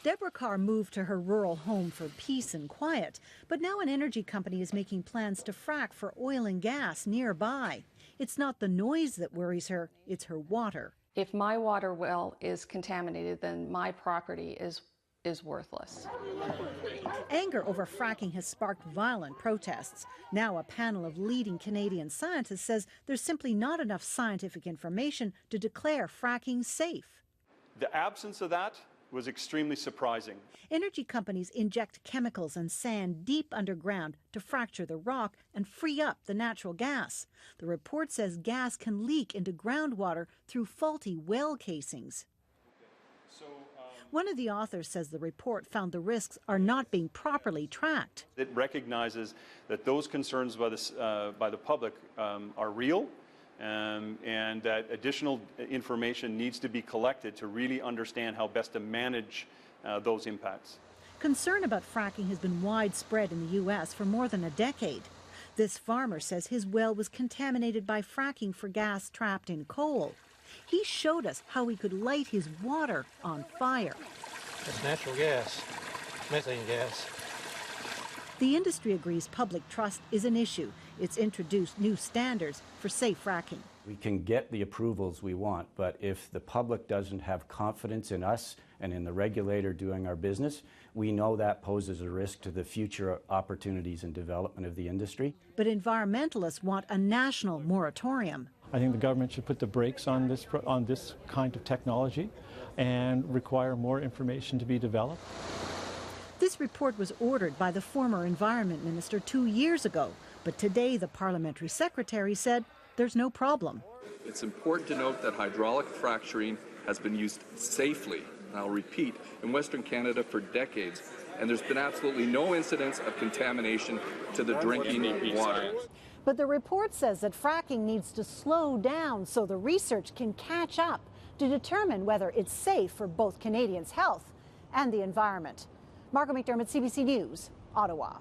Deborah Carr moved to her rural home for peace and quiet, but now an energy company is making plans to frack for oil and gas nearby. It's not the noise that worries her, it's her water. If my water well is contaminated, then my property is worthless. Anger over fracking has sparked violent protests. Now a panel of leading Canadian scientists says there's simply not enough scientific information to declare fracking safe. The absence of that was extremely surprising. Energy companies inject chemicals and sand deep underground to fracture the rock and free up the natural gas. The report says gas can leak into groundwater through faulty well casings. One of the authors says the report found the risks are not being properly tracked. It recognizes that those concerns by the public are real, and that additional information needs to be collected to really understand how best to manage those impacts. Concern about fracking has been widespread in the U.S. for more than a decade. This farmer says his well was contaminated by fracking for gas trapped in coal. He showed us how he could light his water on fire. It's natural gas, methane gas. The industry agrees public trust is an issue. It's introduced new standards for safe fracking. We can get the approvals we want, but if the public doesn't have confidence in us and in the regulator doing our business, we know that poses a risk to the future opportunities and development of the industry. But environmentalists want a national moratorium. I think the government should put the brakes on this kind of technology and require more information to be developed. This report was ordered by the former Environment Minister 2 years ago, but today the parliamentary secretary said there's no problem. It's important to note that hydraulic fracturing has been used safely, and I'll repeat, in Western Canada for decades, and there's been absolutely no incidents of contamination to the drinking water. But the report says that fracking needs to slow down so the research can catch up to determine whether it's safe for both Canadians' health and the environment. Margaret McDermott, CBC News, Ottawa.